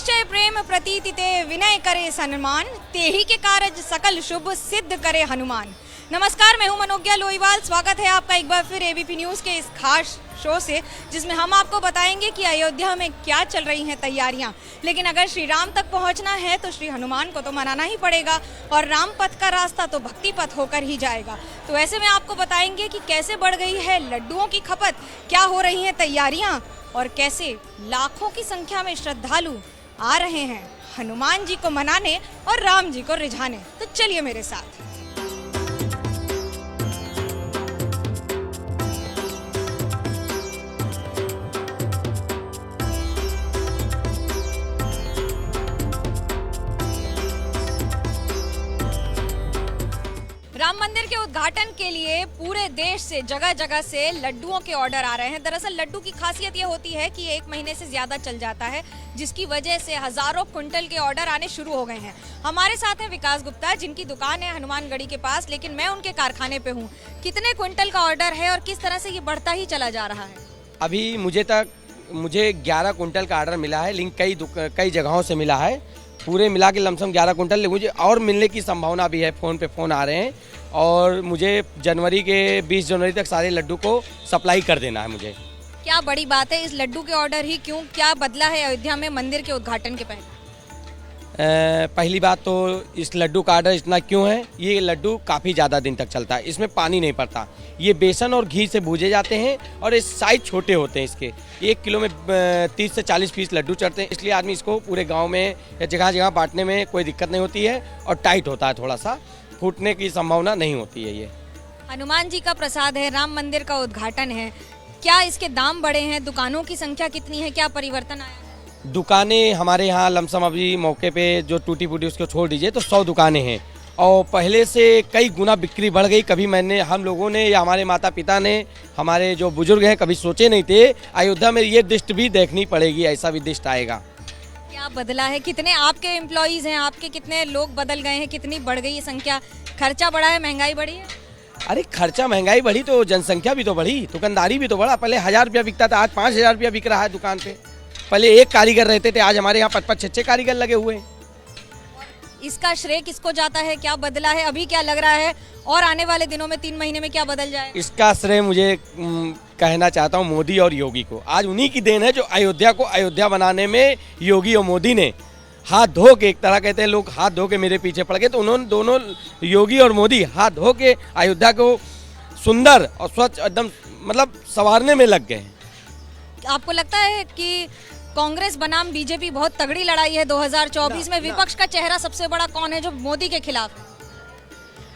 निश्चय प्रेम प्रतीति ते विनय करे सन्मान, तेहि के कारज सकल शुभ सिद्ध करे हनुमान। नमस्कार, मैं हूं मनोज्ञा लोईवाल। स्वागत है आपका एक बार फिर एबीपी न्यूज़ के इस खास शो से, जिसमें हम आपको बताएंगे कि अयोध्या में क्या चल रही हैं तैयारियां। लेकिन अगर श्री राम तक पहुंचना है तो श्री हनुमान को तो मनाना ही पड़ेगा, और राम पथ का रास्ता तो भक्ति पथ होकर ही जाएगा। तो ऐसे में आपको बताएंगे कि कैसे बढ़ गई है लड्डुओं की खपत, क्या हो रही हैं तैयारियां, और कैसे लाखों की संख्या में श्रद्धालु आ रहे हैं हनुमान जी को मनाने और राम जी को रिझाने। तो चलिए मेरे साथ। राम मंदिर के उद्घाटन के लिए पूरे देश से जगह जगह से लड्डुओं के ऑर्डर आ रहे हैं। दरअसल लड्डू की खासियत ये होती है कि ये 1 महीने से ज्यादा चल जाता है, जिसकी वजह से हजारों क्विंटल के ऑर्डर आने शुरू हो गए हैं। हमारे साथ हैं विकास गुप्ता, जिनकी दुकान है हनुमानगढ़ी के पास, लेकिन मैं उनके कारखाने पे हूँ। कितने क्विंटल का ऑर्डर है और किस तरह से ये बढ़ता ही चला जा रहा है? अभी मुझे 11 कुंटल का ऑर्डर मिला है, लेकिन कई जगहों से मिला है। पूरे मिला के लमसम 11 कुंटल। मुझे और मिलने की संभावना भी है, फ़ोन पे फ़ोन आ रहे हैं, और मुझे 20 जनवरी तक सारे लड्डू को सप्लाई कर देना है मुझे। क्या बड़ी बात है, इस लड्डू के ऑर्डर ही क्यों? क्या बदला है अयोध्या में मंदिर के उद्घाटन के पहले? पहली बात तो इस लड्डू का ऑर्डर इतना क्यों है, ये लड्डू काफ़ी ज़्यादा दिन तक चलता है, इसमें पानी नहीं पड़ता। ये बेसन और घी से भूजे जाते हैं और ये साइज छोटे होते हैं। इसके 1 किलो में 30 से 40 पीस लड्डू चढ़ते हैं, इसलिए आदमी इसको पूरे गांव में या जगह जगह बांटने में कोई दिक्कत नहीं होती है, और टाइट होता है, थोड़ा सा फूटने की संभावना नहीं होती है। ये हनुमान जी का प्रसाद है, राम मंदिर का उद्घाटन है, क्या इसके दाम बढ़े हैं? दुकानों की संख्या कितनी है? क्या परिवर्तन आया? दुकानें हमारे यहाँ लमसम अभी मौके पे जो टूटी फूटी उसको छोड़ दीजिए तो 100 दुकानें हैं, और पहले से कई गुना बिक्री बढ़ गई। कभी हम लोगों ने या हमारे माता पिता ने, हमारे जो बुजुर्ग हैं, कभी सोचे नहीं थे अयोध्या में ये दृष्टि भी देखनी पड़ेगी, ऐसा भी दृष्टि आएगा। क्या बदला है? कितने आपके एम्प्लॉइज हैं? आपके कितने लोग बदल गए हैं? कितनी बढ़ गई है संख्या? खर्चा बढ़ा है, महंगाई बढ़ी है? अरे खर्चा महंगाई बढ़ी तो जनसंख्या भी तो बढ़ी, दुकानदारी भी तो बढ़ा। पहले 1000 रुपया बिकता था, आज 5000 रुपया बिक रहा है दुकान पे। पहले 1 कारीगर रहते थे, आज हमारे यहाँ 5-5, 6-6 कारीगर लगे हुए हैं। इसका श्रेय किसको जाता है? क्या बदला है? अभी क्या लग रहा है, और आने वाले दिनों में 3 महीने में क्या बदल जाए? इसका श्रेय मुझे कहना चाहता हूँ मोदी और योगी को। आज उन्हीं की देन है जो अयोध्या को अयोध्या बनाने में योगी और मोदी ने हाथ धो के, एक तरह कहते हैं लोग हाथ धो के मेरे पीछे पड़ गए, तो उन्होंने दोनों योगी और मोदी हाथ धो के अयोध्या को सुंदर और स्वच्छ एकदम मतलब संवारने में लग गए। आपको लगता है कि कांग्रेस बनाम बीजेपी बहुत तगड़ी लड़ाई है 2024 में? विपक्ष का चेहरा सबसे बड़ा कौन है जो मोदी के खिलाफ है?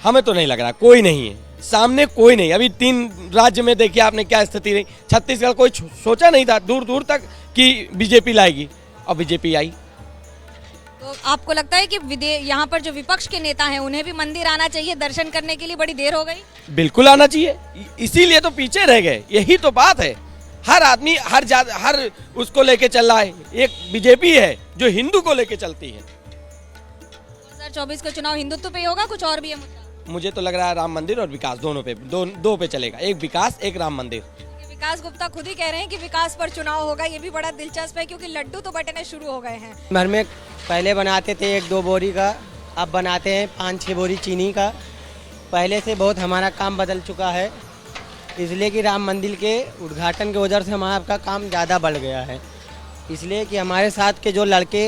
हमें तो नहीं लग रहा, कोई नहीं है सामने, कोई नहीं। अभी 3 राज्य में देखिए आपने क्या स्थिति रही। छत्तीसगढ़ कोई सोचा नहीं था दूर दूर तक कि बीजेपी लाएगी, और बीजेपी आई। तो आपको लगता है कि यहाँ पर जो विपक्ष के नेता हैं उन्हें भी मंदिर आना चाहिए दर्शन करने के लिए? बड़ी देर हो गई। बिल्कुल आना चाहिए, इसीलिए तो पीछे रह गए, यही तो बात है। हर आदमी हर उसको लेके चल रहा है। एक बीजेपी है जो हिंदू को लेके चलती है। 2024 का चुनाव हिंदुत्व पे होगा, कुछ और भी है मुद्दा? मुझे तो लग रहा है राम मंदिर और विकास दोनों पे, दो पे चलेगा, एक विकास एक राम मंदिर। विकास गुप्ता खुद ही कह रहे हैं कि विकास पर चुनाव होगा। ये भी बड़ा दिलचस्प है, क्योंकि लड्डू तो बटने शुरू हो गए हैं। घर में पहले बनाते थे 1-2 बोरी का, अब बनाते हैं 5-6 बोरी चीनी का। पहले से बहुत हमारा काम बदल चुका है, इसलिए कि राम मंदिर के उद्घाटन के वजह से हमारा काम ज़्यादा बढ़ गया है। इसलिए कि हमारे साथ के जो लड़के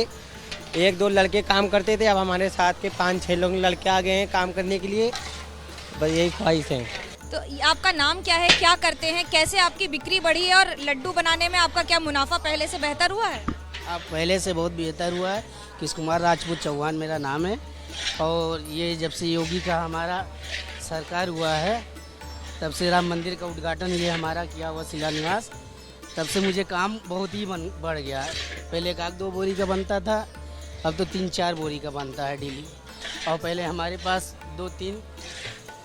1-2 लड़के काम करते थे, अब हमारे साथ के 5-6 लोग लड़के आ गए हैं काम करने के लिए। बस यही ख्वाहिश है। तो आपका नाम क्या है, क्या करते हैं, कैसे आपकी बिक्री बढ़ी है, और लड्डू बनाने में आपका क्या मुनाफा पहले से बेहतर हुआ है? अब पहले से बहुत बेहतर हुआ है। किस कुमार राजपूत चौहान मेरा नाम है, और ये जब से योगी का हमारा सरकार हुआ है, तब से राम मंदिर का उद्घाटन ये हमारा किया हुआ शिलान्यास, तब से मुझे काम बहुत ही बढ़ गया है। पहले 1-2 बोरी का बनता था, अब तो 3-4 बोरी का बनता है डेली। और पहले हमारे पास 2-3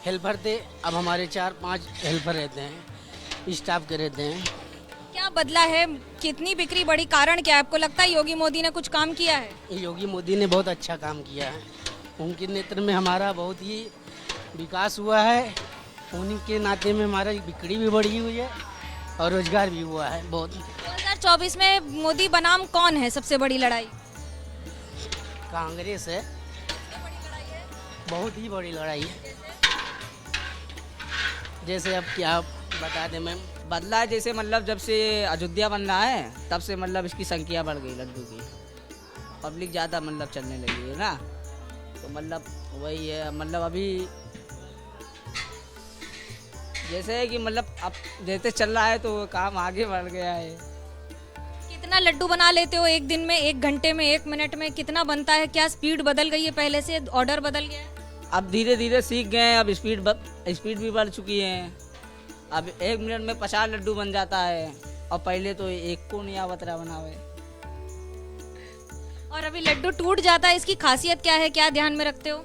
हेल्पर थे, अब हमारे 4-5 हेल्पर रहते हैं, स्टाफ के रहते हैं। क्या बदला है? कितनी बिक्री बढ़ी? कारण क्या है? आपको लगता है योगी मोदी ने कुछ काम किया है? योगी मोदी ने बहुत अच्छा काम किया है, उनके नेतृत्व में हमारा बहुत ही विकास हुआ है। उन्हीं के नाते में हमारा बिक्री भी बढ़ी हुई है और रोजगार भी हुआ है बहुत। 2024 में मोदी बनाम कौन है सबसे बड़ी लड़ाई? कांग्रेस है। बहुत ही बड़ी लड़ाई है। जैसे अब क्या बता दें मैम, बदला है जैसे मतलब जब से अयोध्या बन रहा है तब से मतलब इसकी संख्या बढ़ गई लड्डू की, पब्लिक ज़्यादा मतलब चलने लगी है ना, तो मतलब वही है। मतलब अभी जैसे है कि मतलब अब जैसे चल रहा है तो काम आगे बढ़ गया है। कितना लड्डू बना लेते हो एक दिन में, 1 घंटे में, 1 मिनट में कितना बनता है? क्या स्पीड बदल गई है पहले से, ऑर्डर बदल गया है? अब धीरे धीरे सीख गए हैं, अब स्पीड भी बढ़ चुकी है। अब 1 मिनट में 50 लड्डू बन जाता है और पहले तो एक को नहीं आवत रहा बनावे। और अभी लड्डू टूट जाता है, इसकी खासियत क्या है, क्या ध्यान में रखते हो?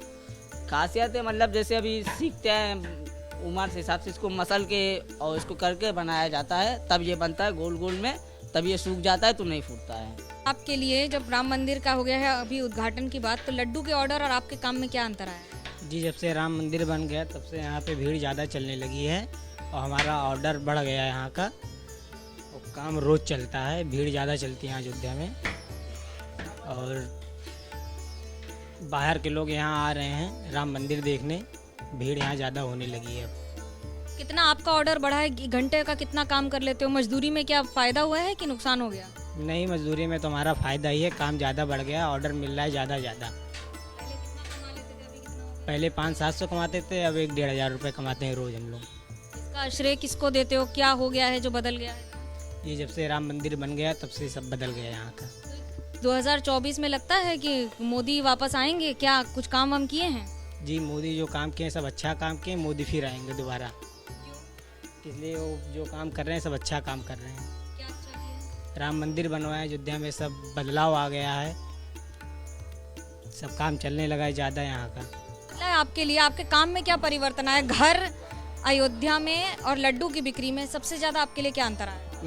खासियत है मतलब जैसे अभी सीखते हैं उम्र के हिसाब से इसको मसल के और इसको करके बनाया जाता है, तब ये बनता है गोल गोल में, तब ये सूख जाता है तो नहीं फूटता है। आपके लिए जब राम मंदिर का हो गया है अभी उद्घाटन की बात, तो लड्डू के ऑर्डर और आपके काम में क्या अंतर आया? जी, जब से राम मंदिर बन गया तब से यहाँ पे भीड़ ज़्यादा चलने लगी है और हमारा ऑर्डर बढ़ गया है यहाँ का, और काम रोज़ चलता है, भीड़ ज़्यादा चलती है यहाँ अयोध्या में, और बाहर के लोग यहाँ आ रहे हैं राम मंदिर देखने, भीड़ यहाँ ज़्यादा होने लगी है। कितना आपका ऑर्डर बढ़ा है? घंटे का कितना काम कर लेते हो? मजदूरी में क्या फ़ायदा हुआ है कि नुकसान हो गया? नहीं, मजदूरी में तो हमारा फ़ायदा ही है, काम ज़्यादा बढ़ गया, ऑर्डर मिल रहा है ज़्यादा। पहले 500-700 कमाते थे, अब 1-1,500 रुपये कमाते हैं रोज़ हम लोग। इसका श्रेय किसको देते हो? क्या हो गया है जो बदल गया है? ये जब से राम मंदिर बन गया तब से सब बदल गया यहाँ का। 2024 में लगता है कि मोदी वापस आएंगे? क्या कुछ काम हम किए हैं? जी, मोदी जो काम किए सब अच्छा काम किए, मोदी फिर आएंगे दोबारा, इसलिए वो जो काम कर रहे हैं सब अच्छा काम कर रहे हैं। क्या अच्छा किया? राम मंदिर बनवाया अयोध्या में, सब बदलाव आ गया है, सब काम चलने लगा है ज़्यादा यहाँ का। मतलब आपके लिए आपके काम में क्या परिवर्तन आया? घर अयोध्या में और लड्डू की बिक्री में सबसे ज़्यादा आपके लिए क्या अंतर आया?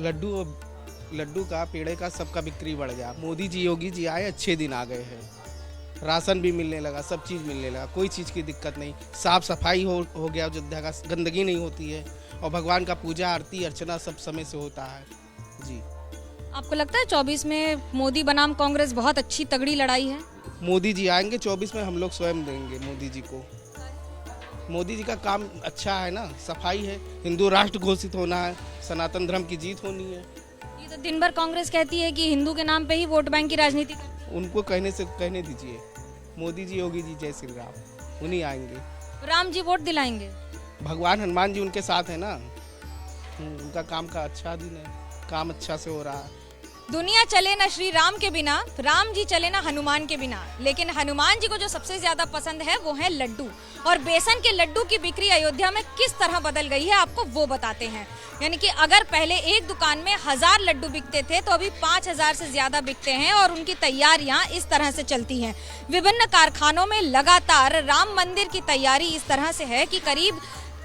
लड्डू का, पेड़े का, सबका बिक्री बढ़ गया। मोदी जी, योगी जी आए, अच्छे दिन आ गए हैं, राशन भी मिलने लगा, सब चीज़ मिलने लगा, कोई चीज़ की दिक्कत नहीं, साफ सफाई हो गया अयोध्या का, गंदगी नहीं होती है, और भगवान का पूजा आरती अर्चना सब समय से होता है। जी, आपको लगता है 24 में मोदी बनाम कांग्रेस बहुत अच्छी तगड़ी लड़ाई है? मोदी जी आएंगे 24 में, हम लोग स्वयं देंगे मोदी जी को। मोदी जी का काम अच्छा है ना, सफाई है, हिंदू राष्ट्र घोषित होना है, सनातन धर्म की जीत होनी है। ये तो दिन भर कांग्रेस कहती है कि हिंदू के नाम पे ही वोट बैंक की राजनीति उनको कहने दीजिए, मोदी जी, योगी जी, जय श्री राम, उन्हीं आएंगे। राम जी वोट दिलाएंगे? भगवान हनुमान जी उनके साथ है ना, उनका काम का अच्छा दिन है, काम अच्छा से हो रहा है। दुनिया चले ना श्री राम के बिना, राम जी चले ना हनुमान के बिना, लेकिन हनुमान जी को जो सबसे ज्यादा पसंद है वो है लड्डू। और बेसन के लड्डू की बिक्री अयोध्या में किस तरह बदल गई है आपको वो बताते हैं। यानी कि अगर पहले एक दुकान में 1000 लड्डू बिकते थे तो अभी 5000 से ज्यादा बिकते हैं, और उनकी तैयारियां इस तरह से चलती हैं। विभिन्न कारखानों में लगातार राम मंदिर की तैयारी इस तरह से है कि करीब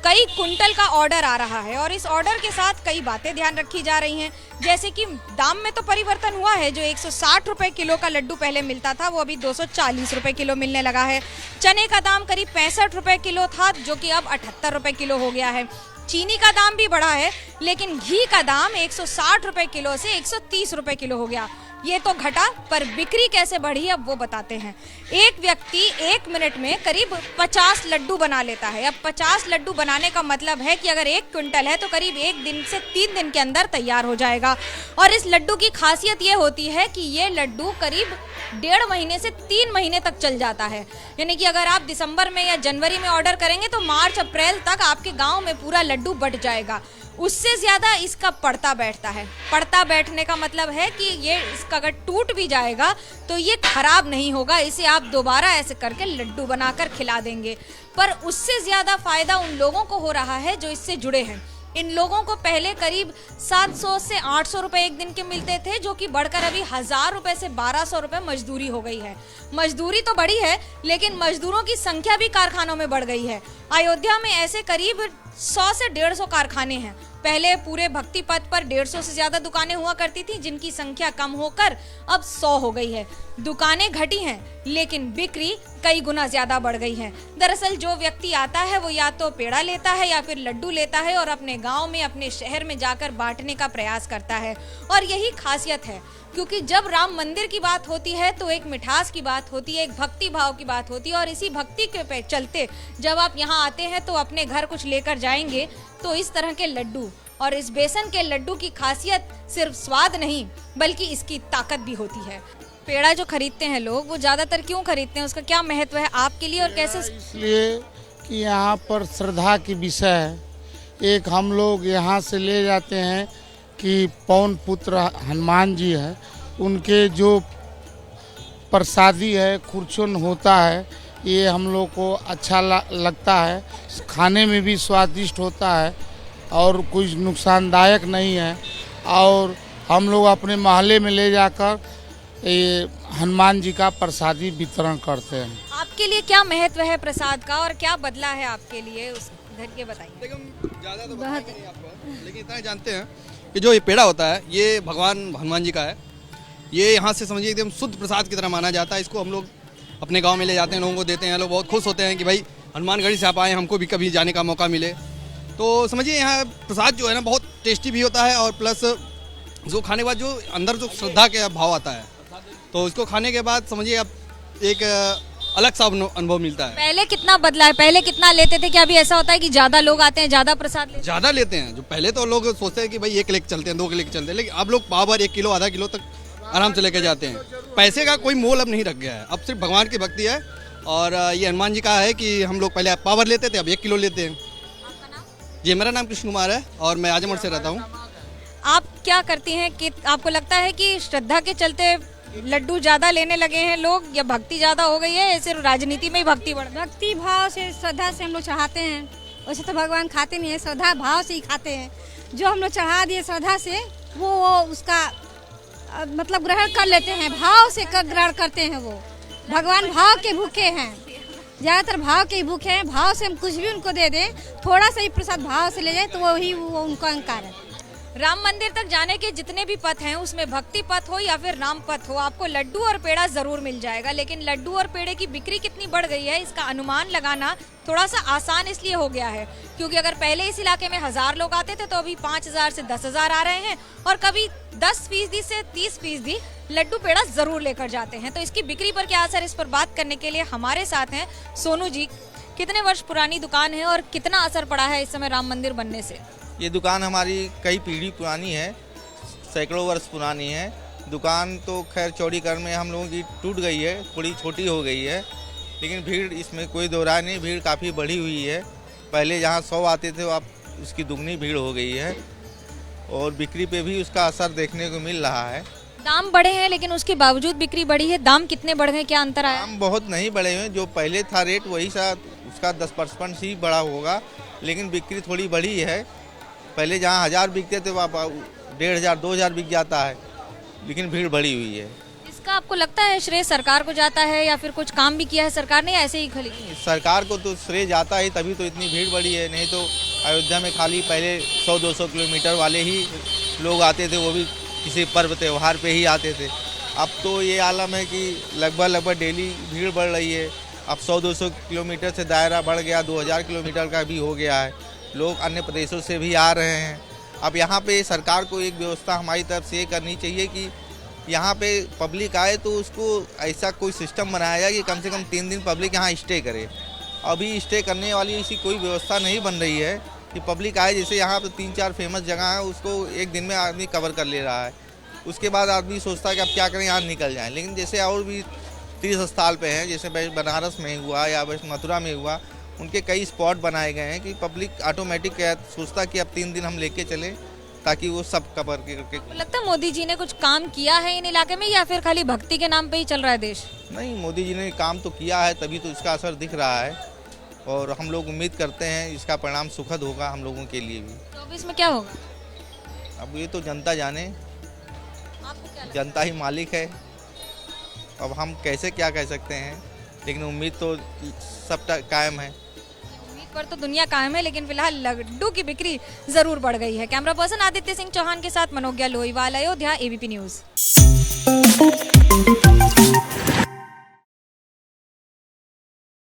कई कुंटल का ऑर्डर आ रहा है, और इस ऑर्डर के साथ कई बातें ध्यान रखी जा रही हैं, जैसे कि दाम में तो परिवर्तन हुआ है। जो 160 रुपए किलो का लड्डू पहले मिलता था वो अभी 240 रुपए किलो मिलने लगा है। चने का दाम करीब 65 रुपए किलो था, जो कि अब 78 रुपए किलो हो गया है। चीनी का दाम भी बढ़ा है, लेकिन घी का दाम 160 रुपए किलो से 130 रुपए किलो हो गया। ये तो घटा, पर बिक्री कैसे बढ़ी अब वो बताते हैं। एक व्यक्ति 1 मिनट में करीब 50 लड्डू बना लेता है। अब 50 लड्डू बनाने का मतलब है कि अगर 1 क्विंटल है तो करीब 1 दिन से 3 दिन के अंदर तैयार हो जाएगा। और इस लड्डू की खासियत ये होती है कि ये लड्डू करीब 1.5 महीने से 3 महीने तक चल जाता है। यानी कि अगर आप दिसंबर में या जनवरी में ऑर्डर करेंगे तो मार्च अप्रैल तक आपके गाँव में पूरा लड्डू बट जाएगा। उससे ज़्यादा इसका पड़ता बैठता है। पड़ता बैठने का मतलब है कि ये इसका अगर टूट भी जाएगा तो ये खराब नहीं होगा, इसे आप दोबारा ऐसे करके लड्डू बनाकर खिला देंगे। पर उससे ज़्यादा फ़ायदा उन लोगों को हो रहा है जो इससे जुड़े हैं। इन लोगों को पहले करीब 700 से 800 रुपए एक दिन के मिलते थे, जो कि बढ़कर अभी 1000 रुपए से 1200 रुपए मजदूरी हो गई है। मजदूरी तो बढ़ी है, लेकिन मजदूरों की संख्या भी कारखानों में बढ़ गई है। अयोध्या में ऐसे करीब 100 से 150 कारखाने हैं। पहले पूरे भक्ति पथ पर 150 से ज्यादा दुकानें हुआ करती थी, जिनकी संख्या कम होकर अब 100 हो गई है। दुकानें घटी हैं, लेकिन बिक्री कई गुना ज्यादा बढ़ गई है। दरअसल जो व्यक्ति आता है वो या तो पेड़ा लेता है या फिर लड्डू लेता है और अपने गांव में, अपने शहर में जाकर बांटने का प्रयास करता है। और यही खासियत है, क्योंकि जब राम मंदिर की बात होती है तो एक मिठास की बात होती है, एक भक्ति भाव की बात होती है। और इसी भक्ति के चलते जब आप यहाँ आते हैं तो अपने घर कुछ लेकर जाएंगे तो इस तरह के लड्डू, और इस बेसन के लड्डू की खासियत सिर्फ स्वाद नहीं बल्कि इसकी ताकत भी होती है। पेड़ा जो खरीदते हैं लोग, वो ज्यादातर क्यों खरीदते हैं, उसका क्या महत्व है आपके लिए और कैसे? इसलिए कि यहाँ पर श्रद्धा की विषय है। एक हम लोग यहाँ से ले जाते हैं कि पवन पुत्र हनुमान जी है, उनके जो प्रसादी है, खुरचुन होता है, ये हम लोग को अच्छा लगता है। खाने में भी स्वादिष्ट होता है और कुछ नुकसानदायक नहीं है। और हम लोग अपने मोहल्ले में ले जाकर ये हनुमान जी का प्रसादी वितरण करते हैं। आपके लिए क्या महत्व है प्रसाद का और क्या बदला है आपके लिए, उस इधर के बताइए। ज़्यादा तो बताएंगे नहीं आपको, लेकिन इतना ही जानते हैं कि जो ये पेड़ा होता है ये भगवान हनुमान जी का है। ये यहाँ से समझिए एकदम शुद्ध प्रसाद की तरह माना जाता है। इसको हम लोग अपने गांव में ले जाते हैं, लोगों को देते हैं। लोग बहुत खुश होते हैं कि भाई हनुमानगढ़ी से आप आए, हमको भी कभी जाने का मौका मिले। तो समझिए यहाँ प्रसाद जो है ना बहुत टेस्टी भी होता है, और प्लस जो खाने के बाद जो अंदर जो श्रद्धा के भाव आता है, तो इसको खाने के बाद समझिए आप एक अलग सा अनुभव मिलता है। पहले कितना बदला है, पहले कितना लेते थे? क्या अभी ऐसा होता है कि ज्यादा लोग आते हैं, ज्यादा प्रसाद लेते हैं? ज़्यादा लेते हैं। जो पहले तो लोग सोचते हैं कि भाई 1 लेके चलते हैं, 2 लेके चलते हैं, लेकिन अब लोग पाव भर 1 किलो, आधा किलो तक आराम से लेके जाते हैं। पैसे का कोई मोल अब नहीं रख गया है, अब सिर्फ भगवान की भक्ति है। और ये हनुमान जी का है कि हम लोग पहले पाव भर लेते थे, अब 1 किलो लेते हैं। जी, मेरा नाम कृष्ण कुमार है और मैं आजमगढ़ से रहता हूँ। आप क्या करती हैं कि आपको लगता है कि श्रद्धा के चलते लड्डू ज्यादा लेने लगे हैं लोग, या भक्ति ज्यादा हो गई है, या सिर्फ राजनीति में ही भक्ति बढ़ गई? भक्ति भाव से, श्रद्धा से हम लोग चढ़ाते हैं। वैसे तो भगवान खाते नहीं है, श्रद्धा भाव से ही खाते हैं। जो हम लोग चढ़ा दिए श्रद्धा से, वो उसका मतलब ग्रहण कर लेते हैं, भाव से ग्रहण करते हैं। वो भगवान भाव के भूखे हैं, ज़्यादातर भाव के ही भूखे हैं। भाव से हम कुछ भी उनको दे दें, थोड़ा सा ही प्रसाद भाव से ले जाए तो वो उनका अहंकार है। राम मंदिर तक जाने के जितने भी पथ हैं, उसमें भक्ति पथ हो या फिर राम पथ हो, आपको लड्डू और पेड़ा जरूर मिल जाएगा। लेकिन लड्डू और पेड़े की बिक्री कितनी बढ़ गई है, इसका अनुमान लगाना थोड़ा सा आसान इसलिए हो गया है क्योंकि अगर पहले इस इलाके में 1000 लोग आते थे तो अभी 5000 से 10,000 आ रहे हैं, और कभी 10% से 30% लड्डू पेड़ा जरूर लेकर जाते हैं। तो इसकी बिक्री पर क्या असर, इस पर बात करने के लिए हमारे साथ हैं सोनू जी। कितने वर्ष पुरानी दुकान है और कितना असर पड़ा है इस समय राम मंदिर बनने से? ये दुकान हमारी कई पीढ़ी पुरानी है, सैकड़ों वर्ष पुरानी है। दुकान तो खैर चौड़ीकरण में हम लोगों की टूट गई है, थोड़ी छोटी हो गई है, लेकिन भीड़ इसमें कोई दो राय नहीं, भीड़ काफ़ी बढ़ी हुई है। पहले जहाँ 100 आते थे अब उसकी दुगनी भीड़ हो गई है, और बिक्री पे भी उसका असर देखने को मिल रहा है। दाम बढ़े हैं लेकिन उसके बावजूद बिक्री बढ़ी है। दाम कितने बढ़ गए, क्या अंतर आया? दाम बहुत नहीं बढ़े हुए, जो पहले था रेट वही सा, उसका 10% ही बढ़ा होगा, लेकिन बिक्री थोड़ी बढ़ी है। पहले जहाँ 1000 बिकते थे वहाँ 1500 2000 बिक जाता है, लेकिन भीड़ बढ़ी हुई है। इसका आपको लगता है श्रेय सरकार को जाता है या फिर कुछ काम भी किया है सरकार ने, ऐसे ही खाली? सरकार को तो श्रेय जाता है, तभी तो इतनी भीड़ बढ़ी है। नहीं तो अयोध्या में खाली पहले 100-200 किलोमीटर वाले ही लोग आते थे, वो भी किसी पर्व त्यौहार पे ही आते थे। अब तो ये आलम है कि लगभग डेली भीड़ बढ़ रही है। अब 100-200 किलोमीटर से दायरा बढ़ गया, 2000 किलोमीटर का भी हो गया है। लोग अन्य प्रदेशों से भी आ रहे हैं। अब यहाँ पे सरकार को एक व्यवस्था हमारी तरफ से ये करनी चाहिए कि यहाँ पे पब्लिक आए तो उसको ऐसा कोई सिस्टम बनाया जाए कि कम से कम 3 दिन पब्लिक यहाँ स्टे करे। अभी स्टे करने वाली ऐसी कोई व्यवस्था नहीं बन रही है कि पब्लिक आए। जैसे यहाँ पे 3-4 फेमस जगह है, उसको एक दिन में आदमी कवर कर ले रहा है, उसके बाद आदमी सोचता है कि अब क्या करें, यहाँ निकल जाए। लेकिन जैसे और भी तीर्थ स्थल पे हैं, जैसे बनारस में हुआ या मथुरा में हुआ, उनके कई स्पॉट बनाए गए हैं कि पब्लिक ऑटोमेटिक सोचता कि अब 3 दिन हम लेके चले ताकि वो सब कवर करके। लगता है मोदी जी ने कुछ काम किया है इन इलाके में, या फिर खाली भक्ति के नाम पे ही चल रहा है देश? नहीं, मोदी जी ने काम तो किया है, तभी तो इसका असर दिख रहा है, और हम लोग उम्मीद करते हैं इसका परिणाम सुखद होगा हम लोगों के लिए भी। तो अब इसमें क्या होगा? अब ये तो जनता जाने, आपको क्या जनता ही मालिक है। अब हम कैसे क्या कह सकते हैं, लेकिन उम्मीद तो सब कायम है। उम्मीद पर तो दुनिया कायम है, लेकिन फिलहाल लड्डू की बिक्री जरूर बढ़ गई है। कैमरा पर्सन आदित्य सिंह चौहान के साथ मनोज्ञा लोईवाल, अयोध्या, एबीपी न्यूज।